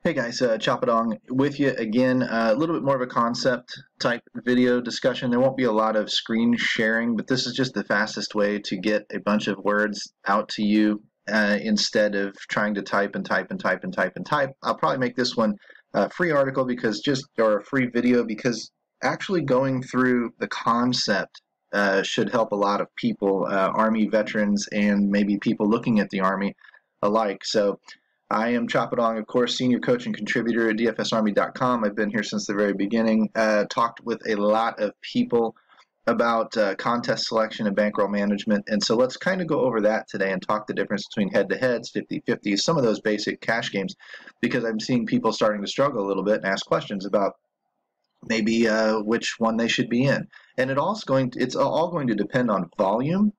Hey guys, Chapadong with you again. A little bit more of a concept type video discussion. There won't be a lot of screen sharing, but this is just the fastest way to get a bunch of words out to you instead of trying to type and type and type and type and type. I'll probably make this one a free article or a free video because actually going through the concept should help a lot of people, Army veterans and maybe people looking at the Army alike. So I am Chapadong, of course, senior coach and contributor at DFSArmy.com. I've been here since the very beginning. Talked with a lot of people about contest selection and bankroll management. And so let's kind of go over that today and talk the difference between head-to-heads, 50-50s, some of those basic cash games, because I'm seeing people starting to struggle a little bit and ask questions about maybe which one they should be in. And it's all going to depend on volume.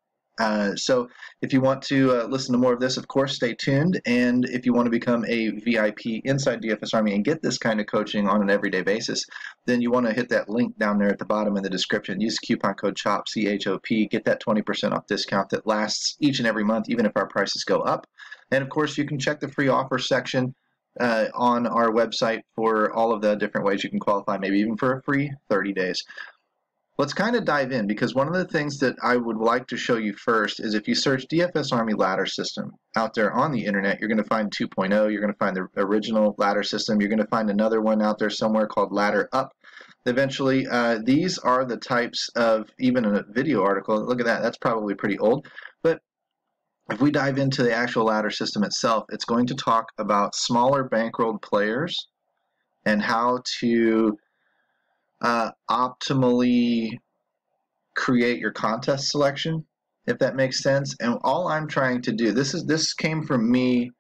So if you want to listen to more of this, of course, stay tuned. And if you want to become a VIP inside DFS Army and get this kind of coaching on an everyday basis, then you want to hit that link down there at the bottom in the description. Use coupon code CHOP, C-H-O-P, get that 20% off discount that lasts each and every month, even if our prices go up. And of course, you can check the free offer section on our website for all of the different ways you can qualify, maybe even for a free 30 days. Let's kind of dive in, because one of the things that I would like to show you first is if you search DFS Army ladder system out there on the internet, you're going to find 2.0, you're going to find the original ladder system, you're going to find another one out there somewhere called ladder up. Eventually, these are the types of, even a video article, look at that, that's probably pretty old, but if we dive into the actual ladder system itself, it's going to talk about smaller bankrolled players and how to optimally create your contest selection, if that makes sense. And all I'm trying to do, this came from me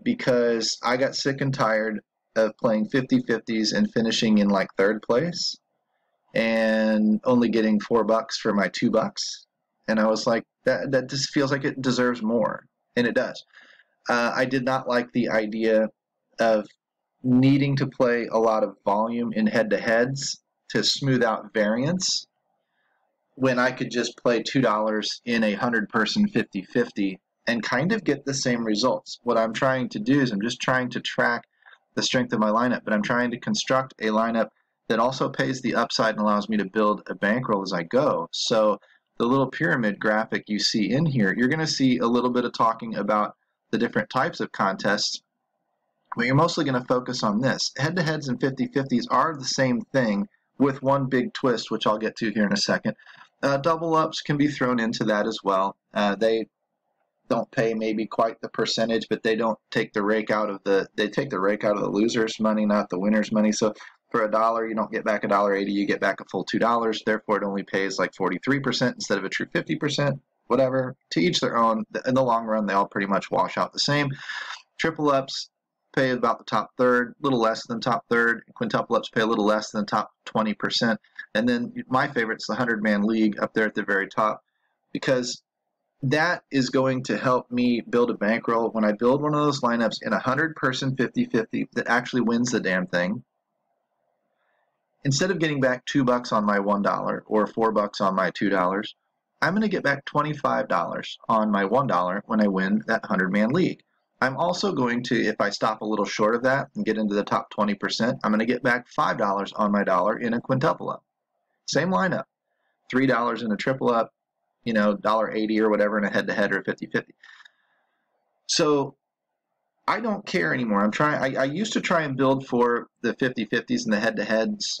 because I got sick and tired of playing 50-50s and finishing in like third place and only getting $4 for my $2. And I was like, that just feels like it deserves more, and it does. I did not like the idea of needing to play a lot of volume in head-to-heads to smooth out variance when I could just play $2 in a 100-person 50-50 and kind of get the same results. What I'm trying to do is I'm just trying to track the strength of my lineup, but I'm trying to construct a lineup that also pays the upside and allows me to build a bankroll as I go. So the little pyramid graphic you see in here, you're going to see a little bit of talking about the different types of contests, but you're mostly going to focus on this. Head-to-heads and 50-50s are the same thing with one big twist, which I'll get to here in a second. Double-ups can be thrown into that as well. They don't pay maybe quite the percentage, but they don't take the rake out of they take the rake out of the loser's money, not the winner's money. So for $1, you don't get back $1.80, you get back a full $2. Therefore, it only pays like 43% instead of a true 50%. Whatever, to each their own. In the long run, they all pretty much wash out the same. Triple-ups pay about the top third, a little less than top third. Quintuple ups pay a little less than the top 20%. And then my favorite is the 100-man league up there at the very top, because that is going to help me build a bankroll when I build one of those lineups in a 100-person 50-50 that actually wins the damn thing. Instead of getting back $2 on my $1 or $4 on my $2, I'm going to get back $25 on my $1 when I win that 100-man league. I'm also going to, if I stop a little short of that and get into the top 20%, I'm going to get back $5 on my dollar in a quintuple up. Same lineup, $3 in a triple up, $1.80 or whatever in a head-to-head or a 50-50. So I don't care anymore. I used to try and build for the 50-50s and the head-to-heads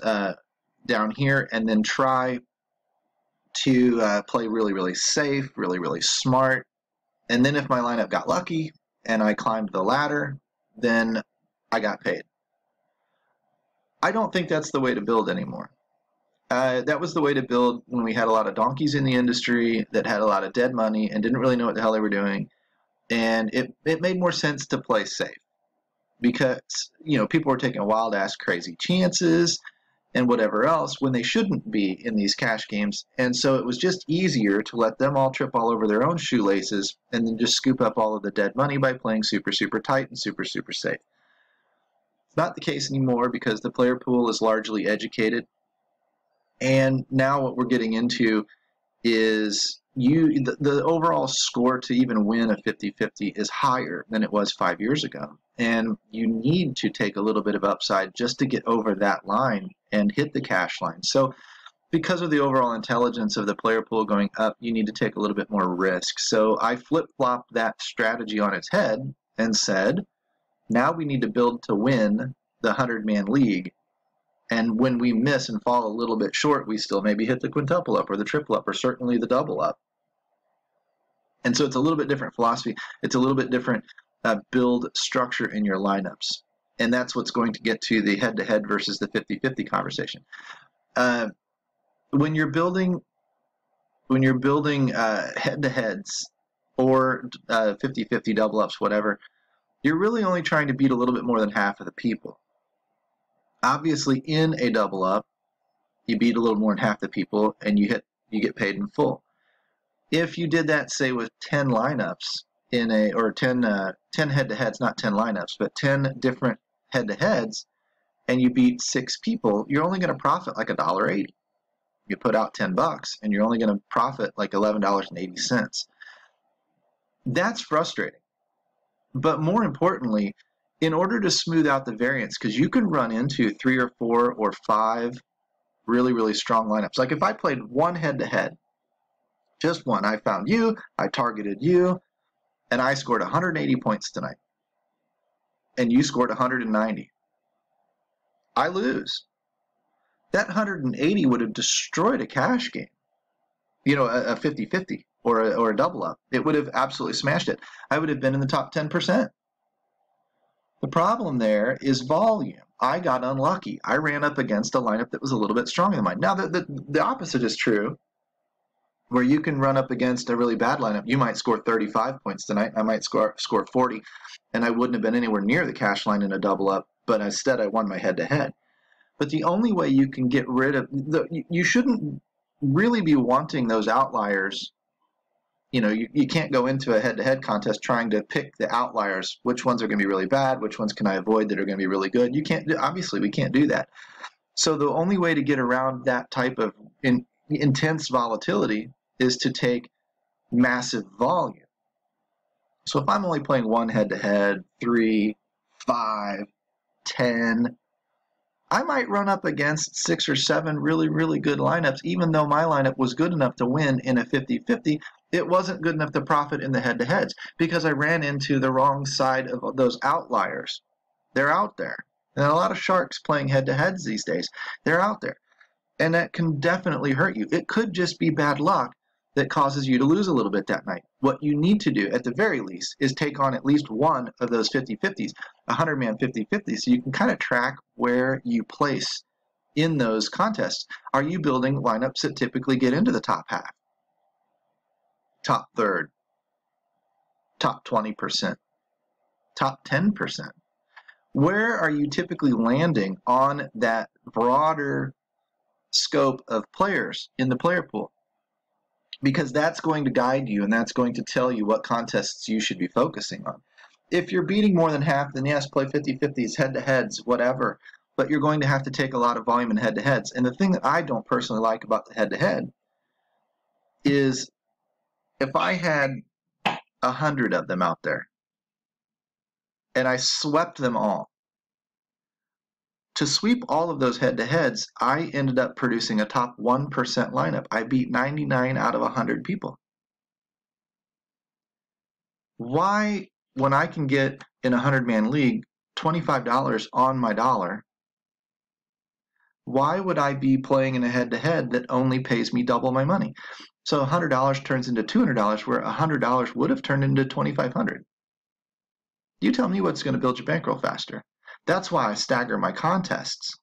down here, and then try to play really, really safe, really, really smart. And then if my lineup got lucky and I climbed the ladder, then I got paid. I don't think that's the way to build anymore. That was the way to build when we had a lot of donkeys in the industry that had a lot of dead money and didn't really know what the hell they were doing. And it made more sense to play safe, because people were taking wild-ass crazy chances and whatever else when they shouldn't be in these cash games. And so it was just easier to let them all trip all over their own shoelaces and then just scoop up all of the dead money by playing super, super tight and super, super safe. It's not the case anymore because the player pool is largely educated. And now what we're getting into is the overall score to even win a 50-50 is higher than it was 5 years ago. And you need to take a little bit of upside just to get over that line and hit the cash line. So because of the overall intelligence of the player pool going up, you need to take a little bit more risk. So I flip-flopped that strategy on its head and said, now we need to build to win the 100-man league. And when we miss and fall a little bit short, we still maybe hit the quintuple up or the triple up or certainly the double up. And so it's a little bit different philosophy. It's a little bit different build structure in your lineups. And that's what's going to get to the head-to-head versus the 50-50 conversation. When you're building head-to-heads or 50-50 double-ups, whatever, you're really only trying to beat a little bit more than half of the people. Obviously, in a double-up, you beat a little more than half the people, and you get paid in full. If you did that, say, with 10 lineups or 10 head-to-heads, not 10 lineups, but 10 different head-to-heads, and you beat 6 people, you're only going to profit like $1.80. You put out $10, and you're only going to profit like $11.80. That's frustrating. But more importantly, in order to smooth out the variance, because you can run into 3 or 4 or 5 really, really strong lineups. Like if I played one head-to-head, just one, I found you, I targeted you, and I scored 180 points tonight, and you scored 190. I lose. That 180 would have destroyed a cash game, a 50-50 or a double up. It would have absolutely smashed it. I would have been in the top 10%. The problem there is volume. I got unlucky. I ran up against a lineup that was a little bit stronger than mine. Now, the opposite is true, where you can run up against a really bad lineup. You might score 35 points tonight. I might score 40, and I wouldn't have been anywhere near the cash line in a double up, but instead I won my head-to-head. But the only way you can get rid of you shouldn't really be wanting those outliers. You can't go into a head-to-head contest trying to pick the outliers. Which ones are going to be really bad? Which ones can I avoid that are going to be really good? Obviously, we can't do that. So the only way to get around that type of intense volatility is to take massive volume. So if I'm only playing one head-to-head, 3, 5, 10, I might run up against 6 or 7 really, really good lineups, even though my lineup was good enough to win in a 50-50. It wasn't good enough to profit in the head-to-heads because I ran into the wrong side of those outliers. They're out there. And a lot of sharks playing head-to-heads these days. They're out there. And that can definitely hurt you. It could just be bad luck that causes you to lose a little bit that night. What you need to do, at the very least, is take on at least one of those 50-50s, a 100-man 50-50, so you can kind of track where you place in those contests. Are you building lineups that typically get into the top half, top third, top 20%, top 10%? Where are you typically landing on that broader scope of players in the player pool? Because that's going to guide you, and that's going to tell you what contests you should be focusing on. If you're beating more than half, then yes, play 50-50s, head-to-heads, whatever, but you're going to have to take a lot of volume in head-to-heads. And the thing that I don't personally like about the head-to-head is if I had 100 of them out there and I swept them all, to sweep all of those head-to-heads, I ended up producing a top 1% lineup. I beat 99 out of 100 people. Why, when I can get in a 100-man league $25 on my dollar, why would I be playing in a head-to-head that only pays me double my money? So $100 turns into $200, where $100 would have turned into $2,500. You tell me what's going to build your bankroll faster. That's why I stagger my contests,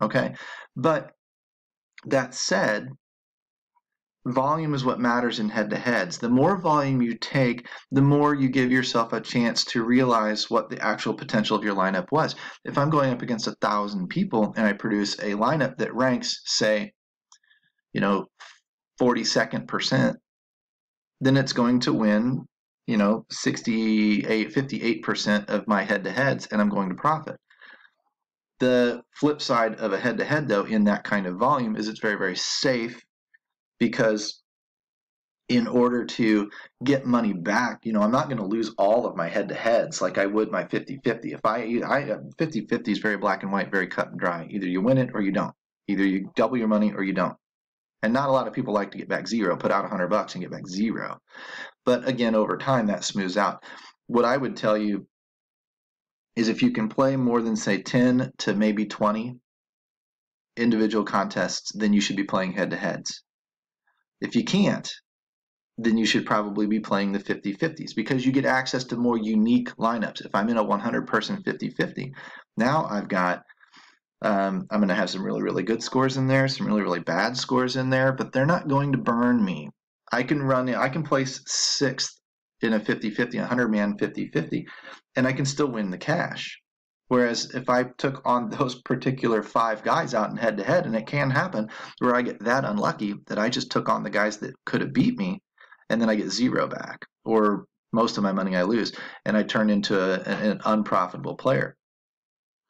okay? But that said, volume is what matters in head-to-heads. The more volume you take, the more you give yourself a chance to realize what the actual potential of your lineup was. If I'm going up against 1,000 people and I produce a lineup that ranks, say, 42nd percent, then it's going to win, 58% of my head-to-heads, and I'm going to profit. The flip side of a head-to-head, though, in that kind of volume is it's very, very safe because in order to get money back. You know, I'm not going to lose all of my head-to-heads like I would my 50-50. If I 50-50 is very black and white, very cut and dry. Either you win it or you don't. Either you double your money or you don't. And not a lot of people like to get back zero, put out $100 and get back zero. But again, over time, that smooths out. What I would tell you is if you can play more than, say, 10 to maybe 20 individual contests, then you should be playing head-to-heads. If you can't, then you should probably be playing the 50-50s because you get access to more unique lineups. If I'm in a 100-person 50-50, now I've got, I'm going to have some really, really good scores in there, some really, really bad scores in there, but they're not going to burn me. I can place sixth in a 50-50, 100-man 50-50, and I can still win the cash. Whereas if I took on those particular 5 guys out in head-to-head, and it can happen where I get that unlucky that I just took on the guys that could have beat me, and then I get zero back, or most of my money I lose, and I turn into an unprofitable player.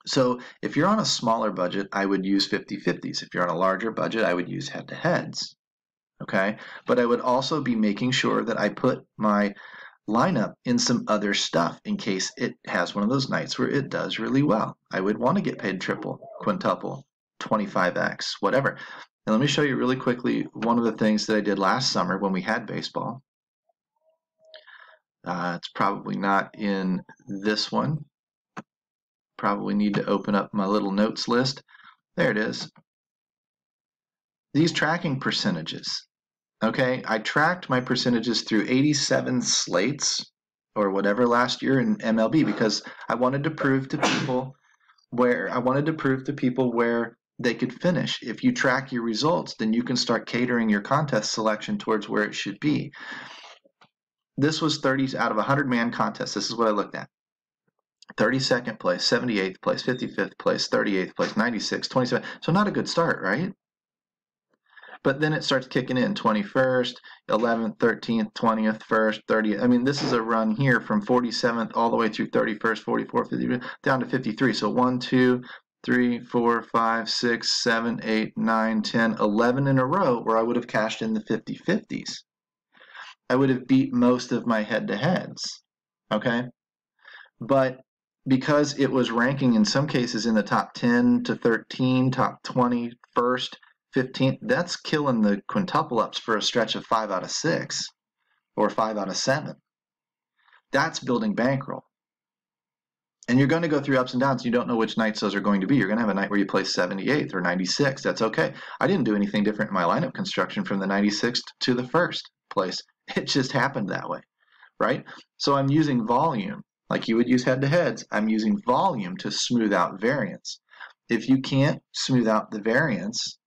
So if you're on a smaller budget, I would use 50-50s. If you're on a larger budget, I would use head-to-heads. Okay, but I would also be making sure that I put my lineup in some other stuff in case it has one of those nights where it does really well. I would want to get paid triple, quintuple, 25x, whatever. And let me show you really quickly one of the things that I did last summer when we had baseball. It's probably not in this one. Probably need to open up my little notes list. There it is. These tracking percentages. Okay, I tracked my percentages through 87 slates or whatever last year in MLB because I wanted to prove to people where they could finish. If you track your results, then you can start catering your contest selection towards where it should be. This was 30 out of 100-man contest. This is what I looked at. 32nd place, 78th place, 55th place, 38th place, 96th, 27th. So not a good start, right? But then it starts kicking in 21st, 11th, 13th, 20th, 1st, 30th. I mean, this is a run here from 47th all the way through 31st, 44th, 50th, down to 53. So 1, 2, 3, 4, 5, 6, 7, 8, 9, 10, 11 in a row where I would have cashed in the 50-50s. I would have beat most of my head-to-heads, okay? But because it was ranking in some cases in the top 10 to 13, top 20, first, 15, that's killing the quintuple ups for a stretch of 5 out of 6 or 5 out of 7. That's building bankroll. And you're going to go through ups and downs. You don't know which nights those are going to be. You're going to have a night where you play 78th or 96th. That's okay. I didn't do anything different in my lineup construction from the 96th to the first place. It just happened that way, right? So I'm using volume. Like you would use head-to-heads, I'm using volume to smooth out variance. If you can't smooth out the variance,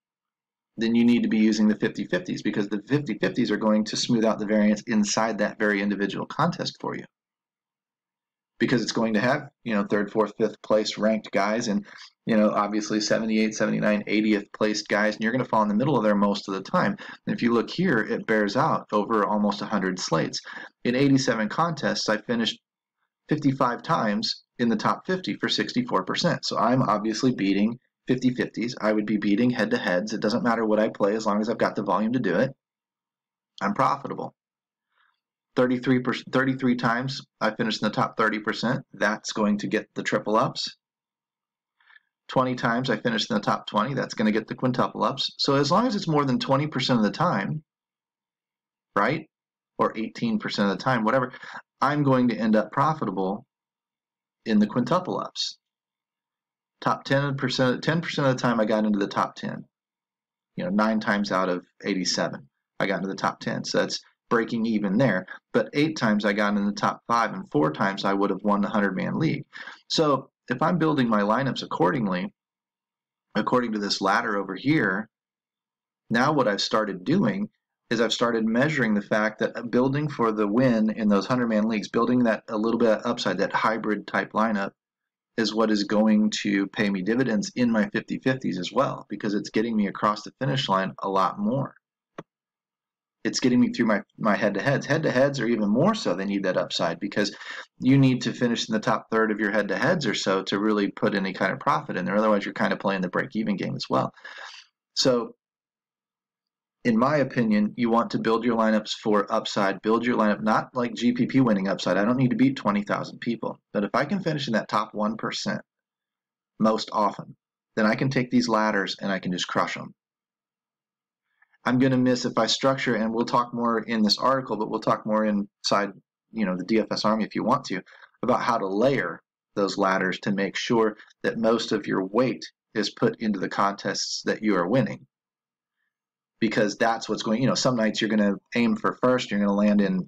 then you need to be using the 50-50s because the 50-50s are going to smooth out the variance inside that very individual contest for you. Because it's going to have, you know, 3rd, 4th, 5th place ranked guys and, you know, obviously 78, 79, 80th placed guys, and you're going to fall in the middle of there most of the time. And if you look here, it bears out over almost 100 slates. In 87 contests, I finished 55 times in the top 50 for 64%. So I'm obviously beating 50-50s. I would be beating head-to-heads. It doesn't matter what I play as long as I've got the volume to do it. I'm profitable. 33 times I finished in the top 30%. That's going to get the triple ups. 20 times I finished in the top 20. That's going to get the quintuple ups. So as long as it's more than 20% of the time, right, or 18% of the time, whatever, I'm going to end up profitable in the quintuple ups. Top 10% of the time I got into the top 10. You know, 9 times out of 87 I got into the top 10. So that's breaking even there. But 8 times I got in the top 5, and 4 times I would have won the 100-man league. So if I'm building my lineups accordingly, according to this ladder over here, now what I've started doing is I've started measuring the fact that building for the win in those 100-man leagues, building that a little bit of upside, that hybrid type lineup, is what is going to pay me dividends in my 50-50s as well, because it's getting me across the finish line a lot more. It's getting me through my head-to-heads. Head-to-heads are even more so. They need that upside because you need to finish in the top third of your head-to-heads or so to really put any kind of profit in there. Otherwise, you're kind of playing the break-even game as well. So in my opinion, you want to build your lineups for upside. Build your lineup not like GPP winning upside. I don't need to beat 20,000 people. But if I can finish in that top 1% most often, then I can take these ladders and I can just crush them. I'm going to miss if I structure, and we'll talk more in this article, but we'll talk more inside, the DFS Army if you want to, about how to layer those ladders to make sure that most of your weight is put into the contests that you are winning. Because that's what's going, some nights you're going to aim for first, you're going to land in,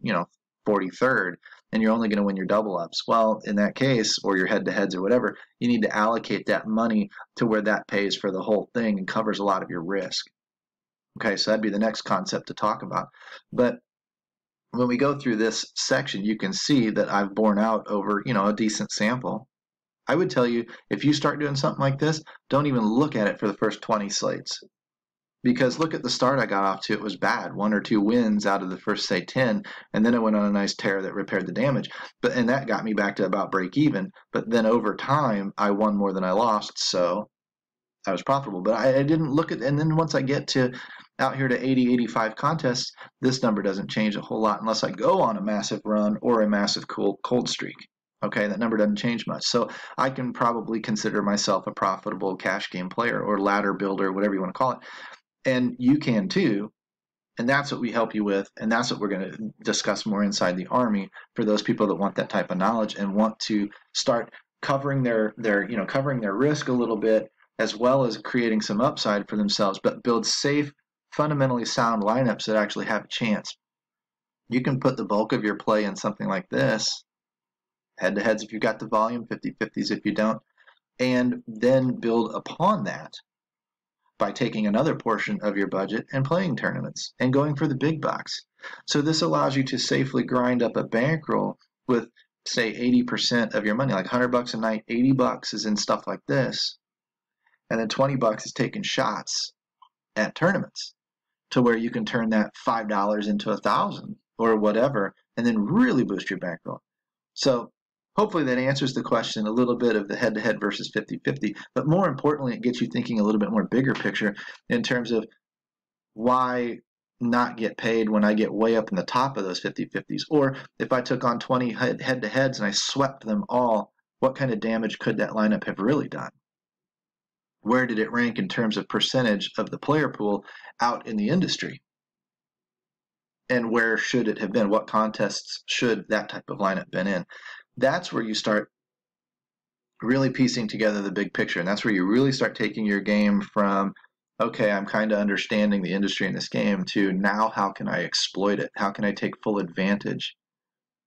43rd, and you're only going to win your double ups. Well, in that case, or your head to heads or whatever, you need to allocate that money to where that pays for the whole thing and covers a lot of your risk. Okay, so that'd be the next concept to talk about. But when we go through this section, you can see that I've borne out over, a decent sample. I would tell you, if you start doing something like this, don't even look at it for the first 20 slates. Because look at the start I got off to, it was bad. 1 or 2 wins out of the first, say, 10, and then it went on a nice tear that repaired the damage. And that got me back to about break even. But then over time, I won more than I lost, so I was profitable. But I didn't look at, and then once I get to out here to 80, 85 contests, this number doesn't change a whole lot unless I go on a massive run or a massive cold streak. Okay, that number doesn't change much. So I can probably consider myself a profitable cash game player or ladder builder, whatever you want to call it. And you can too, and that's what we help you with, and that's what we're going to discuss more inside the Army for those people that want that type of knowledge and want to start covering their risk a little bit, as well as creating some upside for themselves, but build safe, fundamentally sound lineups that actually have a chance. You can put the bulk of your play in something like this, head-to-heads if you've got the volume, 50-50s if you don't, and then build upon that by taking another portion of your budget and playing tournaments and going for the big bucks. So this allows you to safely grind up a bankroll with, say, 80% of your money, like $100 a night. 80 bucks is in stuff like this, and then 20 bucks is taking shots at tournaments, to where you can turn that $5 into $1,000 or whatever, and then really boost your bankroll. So hopefully that answers the question a little bit of the head-to-head versus 50-50, but more importantly, it gets you thinking a little bit more bigger picture in terms of why not get paid when I get way up in the top of those 50-50s, or if I took on 20 head-to-heads and I swept them all, what kind of damage could that lineup have really done? Where did it rank in terms of percentage of the player pool out in the industry? And where should it have been? What contests should that type of lineup been in? That's where you start really piecing together the big picture. And that's where you really start taking your game from, okay, I'm kind of understanding the industry in this game, to now how can I exploit it? How can I take full advantage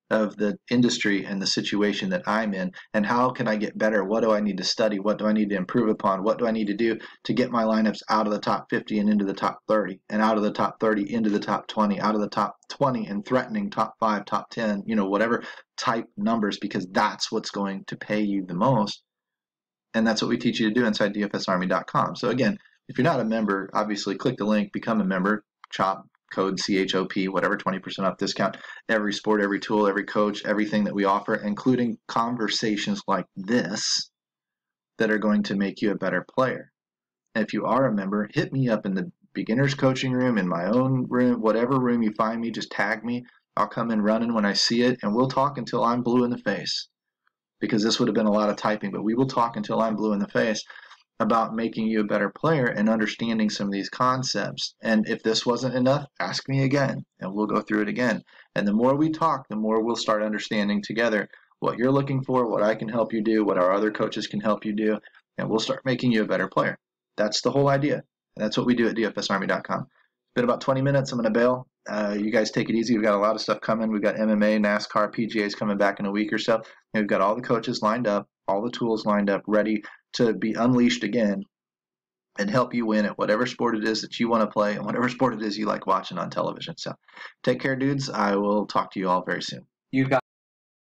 of the industry and the situation that I'm in, and how can I get better? What do I need to study? What do I need to improve upon? What do I need to do to get my lineups out of the top 50 and into the top 30, and out of the top 30 into the top 20, out of the top 20 and threatening top 5, top 10, whatever type numbers, because that's what's going to pay you the most. And that's what we teach you to do inside dfsarmy.com. So again, if you're not a member, obviously click the link, become a member, CHOP, code CHOP, whatever, 20% off discount. Every sport, every tool, every coach, everything that we offer, including conversations like this that are going to make you a better player. And if you are a member, hit me up in the beginner's coaching room, in my own room, whatever room you find me, just tag me. I'll come in running when I see it, and we'll talk until I'm blue in the face, because this would have been a lot of typing, but we will talk until I'm blue in the face about making you a better player and understanding some of these concepts. And if this wasn't enough, ask me again, and we'll go through it again. And the more we talk, the more we'll start understanding together what you're looking for, what I can help you do, what our other coaches can help you do, and we'll start making you a better player. That's the whole idea. And that's what we do at dfsarmy.com. It's been about 20 minutes. I'm going to bail. You guys take it easy. We've got a lot of stuff coming. We've got MMA, NASCAR, PGAs coming back in a week or so. And we've got all the coaches lined up, all the tools lined up, ready to be unleashed again and help you win at whatever sport it is that you want to play and whatever sport it is you like watching on television. So take care, dudes. I will talk to you all very soon. You've got